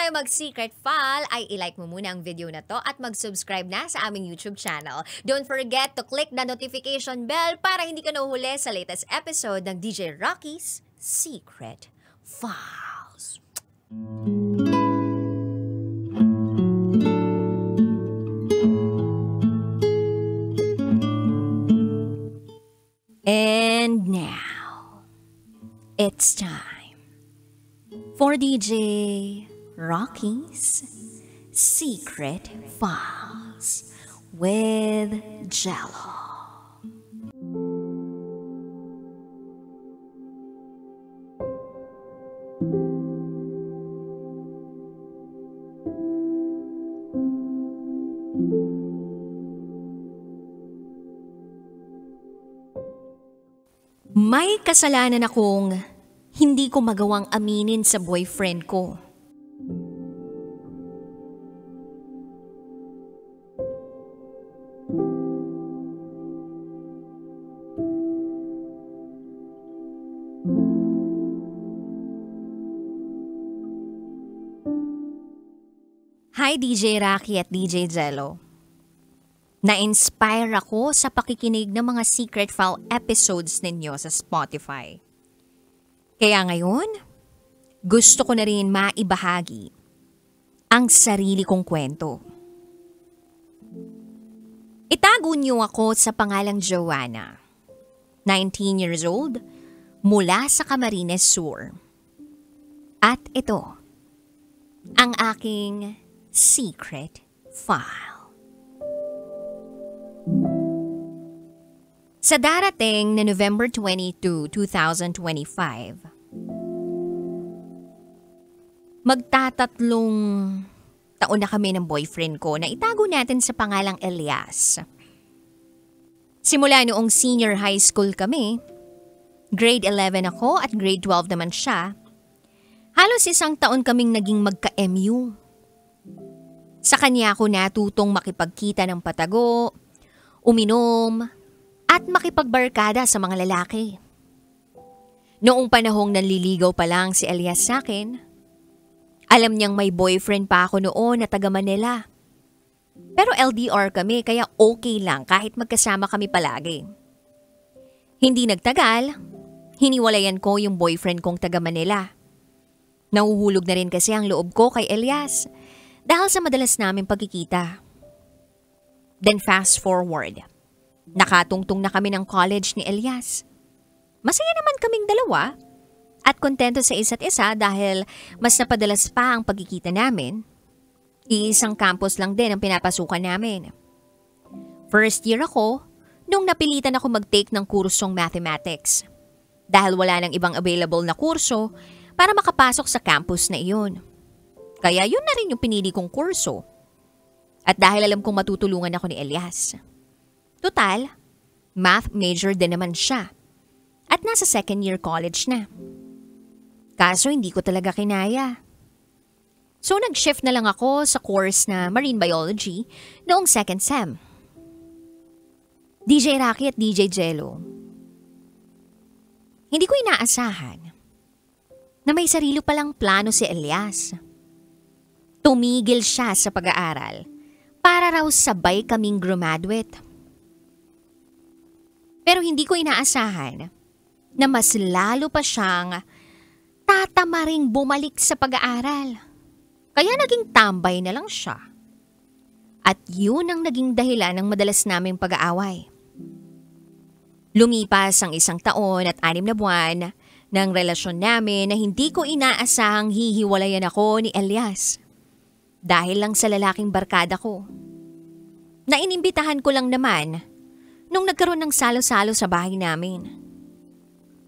tayo mag-secret file, ay ilike mo muna ang video na to at mag-subscribe na sa aming YouTube channel. Don't forget to click the notification bell para hindi ka nahuhuli sa latest episode ng DJ Rocky's Secret Files. And now, it's time for DJ Rocky's Secret Files with Jello. May kasalanan akong hindi ko magawang aminin sa boyfriend ko. Hi DJ Rocky at DJ Jello. Na-inspire ako sa pakikinig ng mga Secret File episodes ninyo sa Spotify. Kaya ngayon, gusto ko na rin maibahagi ang sarili kong kwento. Itago niyo ako sa pangalang Joanna, 19 years old, mula sa Camarines Sur. At ito, ang aking Secret File. Sa darating na November 22, 2025, magtatatlong taon na kami ng boyfriend ko na itago natin sa pangalang Elias. Simula noong senior high school kami, grade 11 ako at grade 12 naman siya, halos isang taon kaming naging magka-MU. Sa kanya ako natutong makipagkita ng patago, uminom, at makipagbarkada sa mga lalaki. Noong panahong nanliligaw pa lang si Elias sa akin, alam niyang may boyfriend pa ako noon na taga Manila. Pero LDR kami kaya okay lang kahit magkasama kami palagi. Hindi nagtagal, hiniwalayan ko yung boyfriend kong taga Manila. Nahuhulog na rin kasi ang loob ko kay Elias dahil sa madalas naming pagkikita. Then fast forward. Nakatungtong na kami ng college ni Elias. Masaya naman kaming dalawa at kontento sa isa't isa dahil mas napadalas pa ang pagkikita namin. Iisang campus lang din ang pinapasukan namin. First year ako nung napilitan ako mag-take ng kursong mathematics dahil wala nang ibang available na kurso para makapasok sa campus na iyon. Kaya yun na rin yung pinili kong kurso. At dahil alam kong matutulungan ako ni Elias. Total, math major din naman siya at nasa second year college na. Kaso hindi ko talaga kinaya. So nag-shift na lang ako sa course na Marine Biology noong second sem. DJ Rocky at DJ Jello. Hindi ko inaasahan na may sarili palang plano si Elias. Tumigil siya sa pag-aaral para raw sabay kaming graduate. Pero hindi ko inaasahan na mas lalo pa siyang tatamaring bumalik sa pag-aaral. Kaya naging tambay na lang siya. At yun ang naging dahilan ng madalas naming pag-aaway. Lumipas ang isang taon at 6 na buwan ng relasyon namin na hindi ko inaasahang hihiwalayan ako ni Elias. Dahil lang sa lalaking barkada ko. Na inimbitahan ko lang naman nung nagkaroon ng salo-salo sa bahay namin.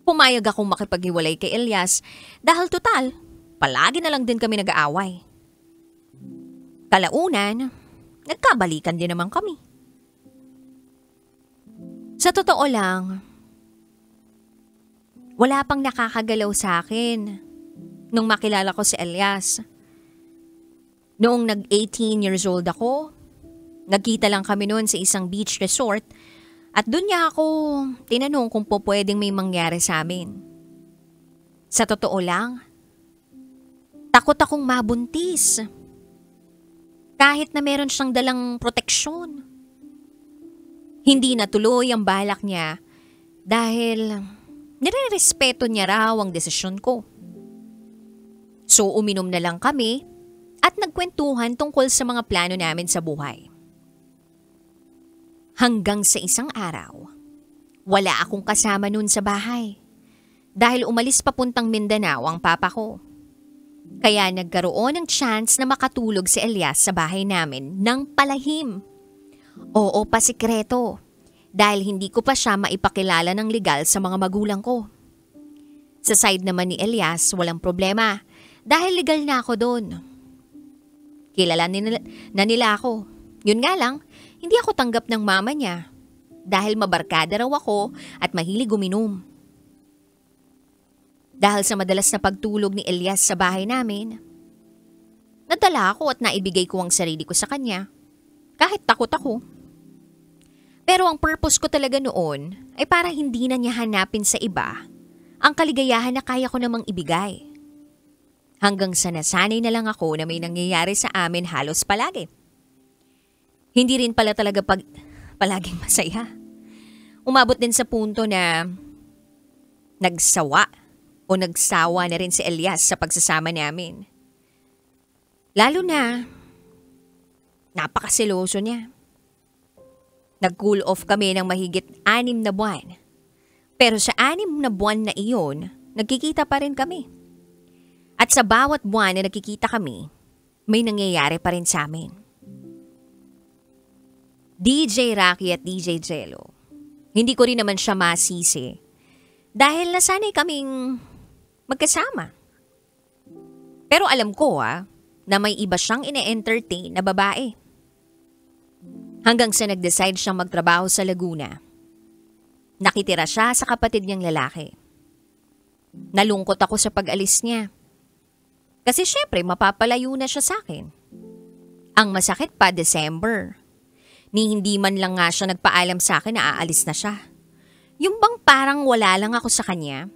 Pumayag akong makipaghiwalay kay Elias dahil total, palagi na lang din kami nag-aaway. Kalaunan, nagkabalikan din naman kami. Sa totoo lang, wala pang nakakagalaw sa akin nung makilala ko si Elias. Noong nag-18 years old ako, nagkita lang kami noon sa isang beach resort. At doon niya ako tinanong kung po pwedeng may mangyari sa amin. Sa totoo lang, Takot akong mabuntis. Kahit na meron siyang dalang proteksyon. Hindi natuloy ang balak niya dahil nire-respeto niya raw ang desisyon ko. So uminom na lang kami at nagkwentuhan tungkol sa mga plano namin sa buhay. Hanggang sa isang araw, wala akong kasama nun sa bahay dahil umalis papuntang Mindanao ang papa ko. Kaya nagkaroon ng chance na makatulog si Elias sa bahay namin ng palahim. Oo, pasikreto dahil hindi ko pa siya maipakilala ng legal sa mga magulang ko. Sa side naman ni Elias, walang problema dahil legal na ako doon. Kilala na nila ako. Yun nga lang, hindi ako tanggap ng mama niya dahil mabarkada raw ako at mahilig uminom. Dahil sa madalas na pagtulog ni Elias sa bahay namin, nadala ako at naibigay ko ang sarili ko sa kanya kahit takot ako. Pero ang purpose ko talaga noon ay para hindi na niya hanapin sa iba ang kaligayahan na kaya ko namang ibigay. Hanggang sa nasanay na lang ako na may nangyayari sa amin halos palagi. Hindi rin pala talaga palaging masaya. Umabot din sa punto na nagsawa na rin si Elias sa pagsasama namin. Lalo na, napakasiloso niya. Nag-cool off kami ng mahigit 6 na buwan. Pero sa 6 na buwan na iyon, nagkikita pa rin kami. At sa bawat buwan na nagkikita kami, may nangyayari pa rin sa amin. DJ Rocky at DJ Jello. Hindi ko rin naman siya masisi. Dahil nasanay kaming magkasama. Pero alam ko na may iba siyang ine-entertain na babae. Hanggang sa nag-decide siyang magtrabaho sa Laguna. Nakitira siya sa kapatid niyang lalaki. Nalungkot ako sa pag-alis niya. Kasi syempre mapapalayo na siya sa akin. Ang masakit pa, December. Ni hindi man lang nga siya nagpaalam sa akin na aalis na siya. Yung bang parang wala lang ako sa kanya.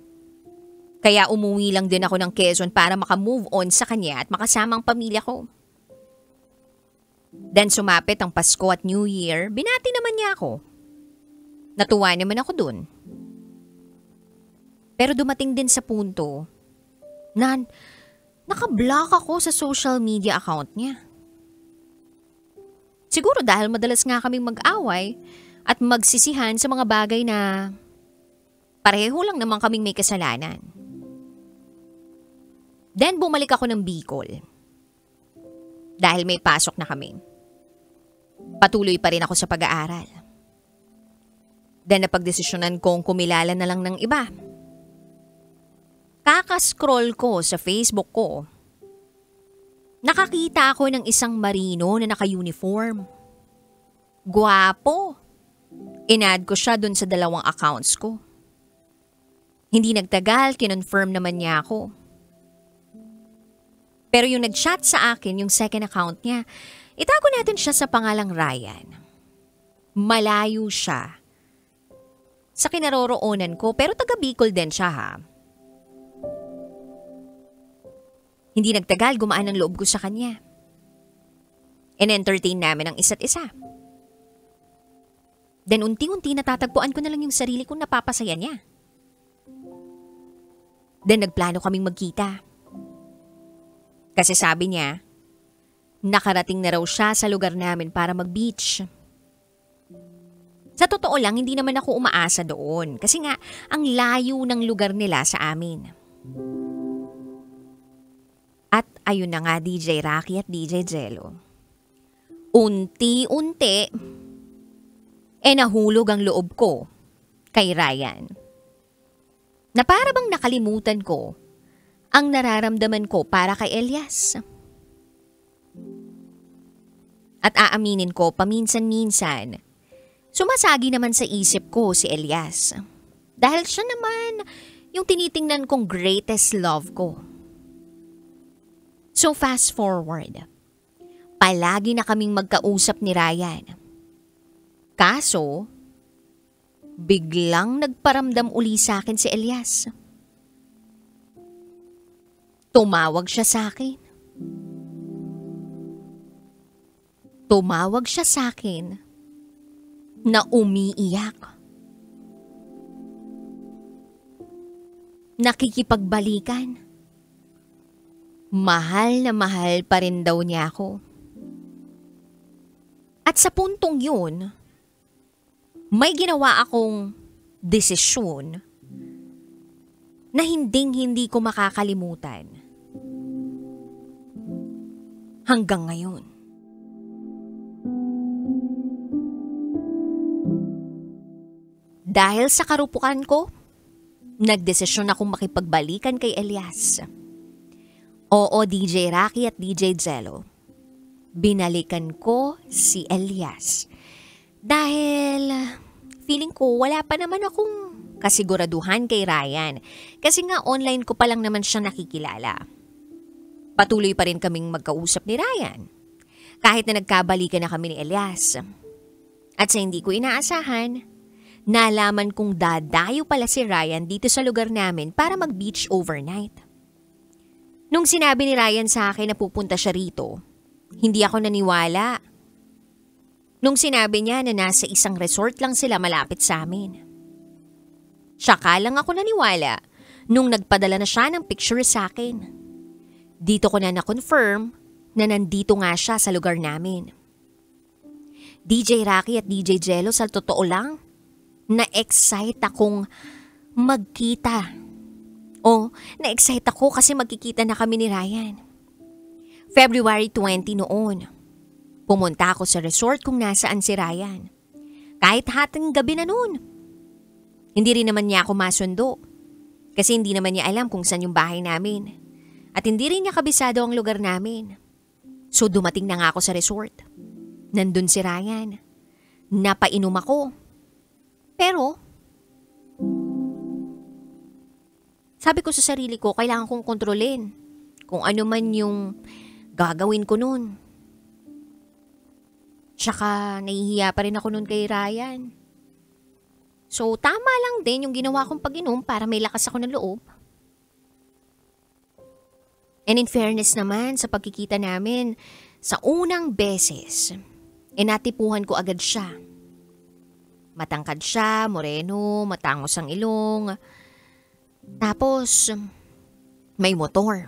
Kaya umuwi lang din ako ng Quezon para makamove on sa kanya at makasama ang pamilya ko. Then sumapit ang Pasko at New Year, binati naman niya ako. Natuwa naman ako dun. Pero dumating din sa punto na nakablock ako sa social media account niya. Siguro dahil madalas nga kaming mag-away at magsisihan sa mga bagay na pareho lang naman kaming may kasalanan. Then bumalik ako ng Bicol. Dahil may pasok na kami. Patuloy pa rin ako sa pag-aaral. Then napagdesisyonan kong kumilala na lang ng iba. Kakascroll ko sa Facebook ko. Nakakita ako ng isang marino na naka-uniform. Gwapo. Inad ko siya dun sa 2 accounts ko. Hindi nagtagal, kinonfirm naman niya ako. Pero yung nag-chat sa akin, yung second account niya, itago natin siya sa pangalang Ryan. Malayo siya sa kinaroroonan ko, pero taga Bicol din siya ha. Hindi nagtagal, gumaan ang loob ko sa kanya. In-entertain namin ang isa't isa. Then unti-unti natatagpuan ko na lang yung sarili kong napapasaya niya. Then nagplano kaming magkita. Kasi sabi niya, nakarating na raw siya sa lugar namin para mag-beach. Sa totoo lang, hindi naman ako umaasa doon. Kasi nga, ang layo ng lugar nila sa amin. At ayun na nga DJ Rocky at DJ Jello. Unti-unti, nahulog ang loob ko kay Ryan. Na para bang nakalimutan ko ang nararamdaman ko para kay Elias. At aaminin ko, paminsan-minsan, sumasagi naman sa isip ko si Elias. Dahil siya naman yung tinitingnan kong greatest love ko. So fast forward, palagi na kaming magkausap ni Ryan. Kaso, biglang nagparamdam uli sa akin si Elias. Tumawag siya sa akin. Tumawag siya sa akin na umiiyak. Nakikipagbalikan. Mahal na mahal pa rin daw niya ako. At sa puntong yun, may ginawa akong desisyon na hindi ko makakalimutan hanggang ngayon. Dahil sa karupukan ko, nagdesisyon akong makipagbalikan kay Elias. Oo, DJ Rocky at DJ Jello. Binalikan ko si Elias. Dahil feeling ko wala pa naman akong kasiguraduhan kay Ryan. Kasi nga online ko pa lang naman siya nakikilala. Patuloy pa rin kaming magkausap ni Ryan. Kahit na nagkabalikan na kami ni Elias. At sa hindi ko inaasahan, nalaman kong dadayo pala si Ryan dito sa lugar namin para mag-beach overnight. Nung sinabi ni Ryan sa akin na pupunta siya rito, hindi ako naniwala. Nung sinabi niya na nasa isang resort lang sila malapit sa amin. Tsaka lang ako naniwala nung nagpadala na siya ng picture sa akin. Dito ko na na-confirm na nandito nga siya sa lugar namin. DJ Rocky at DJ Jello, sa totoo lang, na-excite akong magkita. Na-excite ako kasi magkikita na kami ni Ryan. February 20 noon. Pumunta ako sa resort kung nasaan si Ryan. Kahit hating gabi na noon. Hindi rin naman niya ako masundo. Kasi hindi naman niya alam kung saan yung bahay namin. At hindi rin niya kabisado ang lugar namin. So dumating na nga ako sa resort. Nandun si Ryan. Napainom ako. Pero, sabi ko sa sarili ko, kailangan kong kontrolin kung ano man yung gagawin ko nun. Tsaka nahihiya pa rin ako nun kay Ryan. So tama lang din yung ginawa kong pag-inom para may lakas ako ng loob. And in fairness naman sa pagkikita namin, sa unang beses, natipuhan ko agad siya. Matangkad siya, moreno, matangos ang ilong. Tapos, may motor.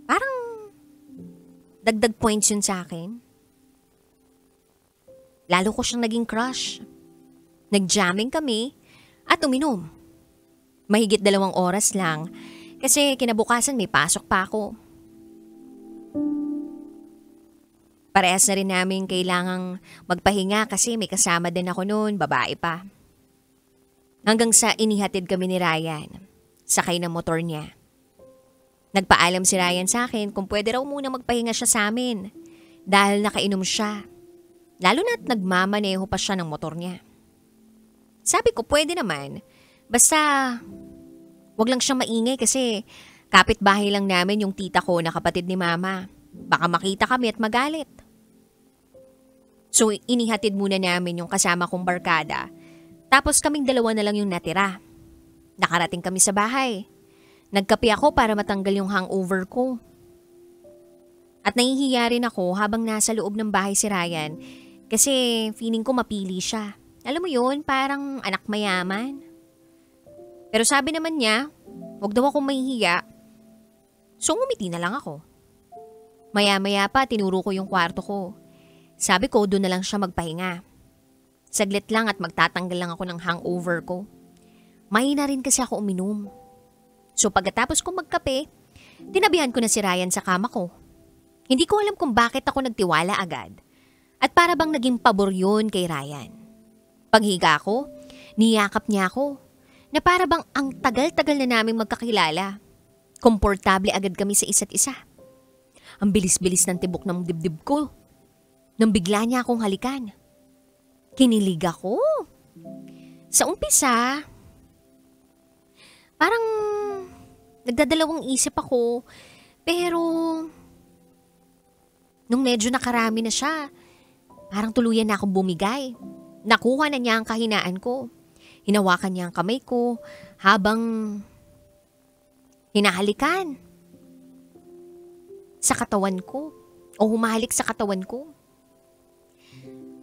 Parang dagdag points yun sa akin. Lalo ko siyang naging crush. Nag-jamming kami at uminom. Mahigit 2 oras lang kasi kinabukasan may pasok pa ako. Parehas na rin namin kailangang magpahinga kasi may kasama din ako noon, babae pa. Hanggang sa inihatid kami ni Ryan, sakay ng motor niya. Nagpaalam si Ryan sa akin kung pwede raw muna magpahinga siya sa amin dahil nakainom siya. Lalo na't nagmamaneho pa siya ng motor niya. Sabi ko pwede naman, basta wag lang siyang maingay kasi kapitbahay lang namin yung tita ko na kapatid ni mama. Baka makita kami at magalit. So inihatid muna namin yung kasama kong barkada. Tapos kaming 2 na lang yung natira. Nakarating kami sa bahay. Nagkape ako para matanggal yung hangover ko. At nahihiya rin ako habang nasa loob ng bahay si Ryan kasi feeling ko mapili siya. Alam mo yun, parang anak mayaman. Pero sabi naman niya, wag daw akong mahihiya. So ngumiti na lang ako. Maya-maya pa tinuro ko yung kwarto ko. Sabi ko doon na lang siya magpahinga. Saglit lang at magtatanggal lang ako ng hangover ko. Mahina rin kasi ako uminom. So pagkatapos kong magkape, tinabihan ko na si Ryan sa kama ko. Hindi ko alam kung bakit ako nagtiwala agad. At para bang naging pabor yun kay Ryan. Paghiga ko, niyakap niya ako. Na para bang ang tagal-tagal na naming magkakilala. Komportable agad kami sa isa't isa. Ang bilis-bilis ng tibok ng dibdib ko. Nang bigla niya akong halikan. Kinilig ako. Sa umpisa, parang nagdadalawang isip ako. Pero nung medyo nakarami na siya, parang tuluyan na akong bumigay. Nakuha na niya ang kahinaan ko. Hinawakan niya ang kamay ko habang hinahalikan sa katawan ko o humahalik sa katawan ko.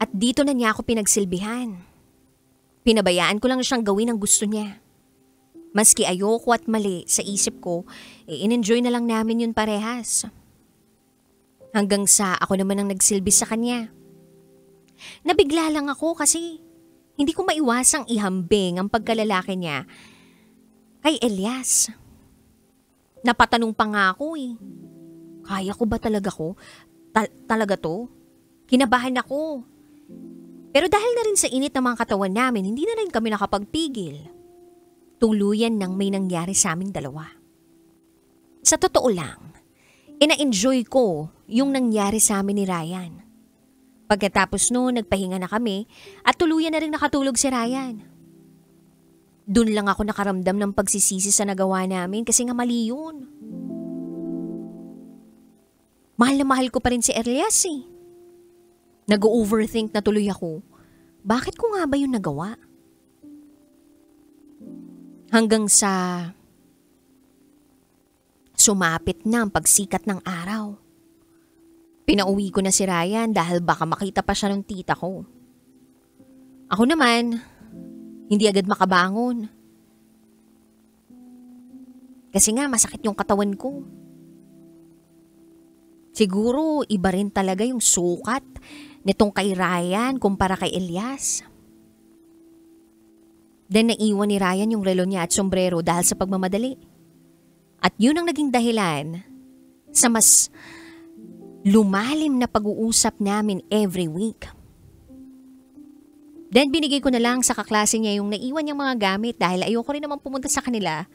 At dito na niya ako pinagsilbihan. Pinabayaan ko lang siyang gawin ang gusto niya. Maski ayoko at mali sa isip ko, in-enjoy na lang namin yun parehas. Hanggang sa ako naman ang nagsilbi sa kanya. Nabigla lang ako kasi hindi ko maiwasang ihambing ang pagkalalaki niya kay Elias. Napatanong pa nga ako eh. Kaya ko ba talaga talaga to? Kinabahan ako. Pero dahil na rin sa init ng mga katawan namin, hindi na rin kami nakapagpigil. Tuluyan nang may nangyari sa aming dalawa. Sa totoo lang, ina-enjoy ko yung nangyari sa amin ni Ryan. Pagkatapos noon, nagpahinga na kami at tuluyan na rin nakatulog si Ryan. Doon lang ako nakaramdam ng pagsisisi sa nagawa namin kasi nga mali yun. Mahal na mahal ko pa rin si Elias eh. Nag-overthink na tuloy ako. Bakit ko nga ba yun nagawa? Hanggang sa sumapit na ang pagsikat ng araw. Pinauwi ko na si Ryan dahil baka makita pa siya ng tita ko. Ako naman, hindi agad makabangon. Kasi nga masakit yung katawan ko. Siguro iba rin talaga yung sukat nitong kay Ryan kumpara kay Elias. Then naiwan ni Ryan yung relo niya at sombrero dahil sa pagmamadali. At yun ang naging dahilan sa mas lumalim na pag-uusap namin every week. Then binigay ko na lang sa kaklase niya yung naiwan niyang mga gamit dahil ayoko rin naman pumunta sa kanila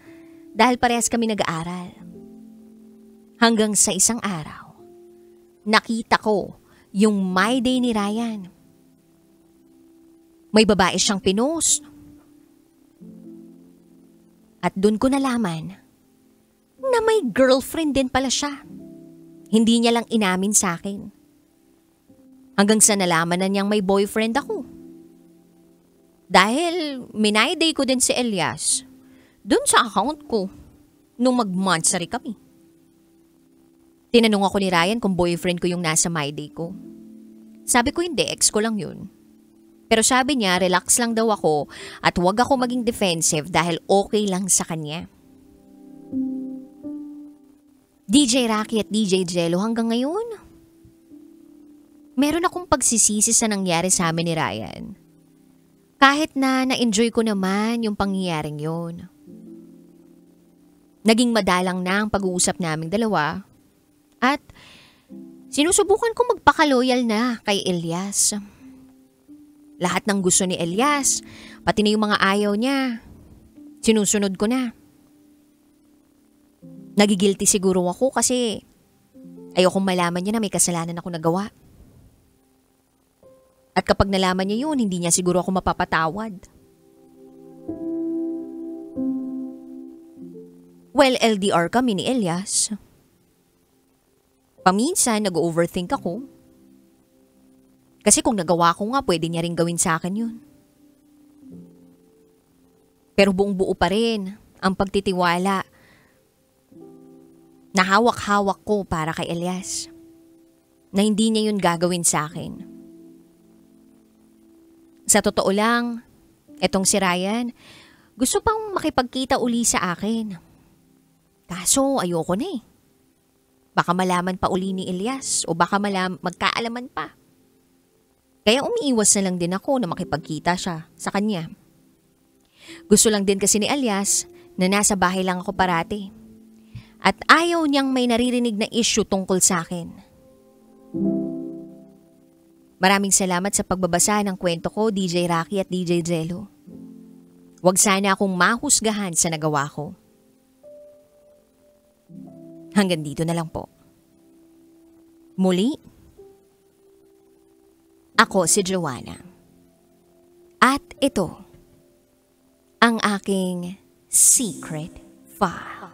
dahil parehas kami nag-aaral. Hanggang sa isang araw, nakita ko yung My Day ni Ryan. May babae siyang pinost. At dun ko nalaman na may girlfriend din pala siya. Hindi niya lang inamin sa akin. Hanggang sa nalaman na niyang may boyfriend ako. Dahil My Day ko din si Elias dun sa account ko nung mag-monthsary kami. Tinanong ako ni Ryan kung boyfriend ko yung nasa My Day ko. Sabi ko hindi, ex ko lang yun. Pero sabi niya, relax lang daw ako at huwag ako maging defensive dahil okay lang sa kanya. DJ Rocky at DJ Jello hanggang ngayon, meron akong pagsisisi sa nangyari sa amin ni Ryan. Kahit na na-enjoy ko naman yung pangyayaring yun. Naging madalang na ang pag-uusap naming dalawa. At sinusubukan ko magpakaloyal na kay Elias. Lahat ng gusto ni Elias, pati na yung mga ayaw niya, sinusunod ko na. Nagigilty siguro ako kasi ayokong malaman niya na may kasalanan ako nagawa. At kapag nalaman niya yun, hindi niya siguro ako mapapatawad. Well, LDR kami ni Elias. Paminsan, nag-overthink ako. Kasi kung nagawa ko nga, pwede niya rin gawin sa akin yun. Pero buong buo pa rin ang pagtitiwala na hawak-hawak ko para kay Elias. Na hindi niya yun gagawin sa akin. Sa totoo lang, etong si Ryan, gusto pang makipagkita uli sa akin. Kaso ayoko na eh. Baka malaman pa uli ni Elias o baka magkaalaman pa. Kaya umiiwas na lang din ako na makipagkita siya sa kanya. Gusto lang din kasi ni Elias na nasa bahay lang ako parati. At ayaw niyang may naririnig na issue tungkol sa akin. Maraming salamat sa pagbabasa ng kwento ko, DJ Rocky at DJ Jello. Huwag sana akong mahusgahan sa nagawa ko. Hanggang dito na lang po. Muli, ako si Joanna. At ito, ang aking secret file.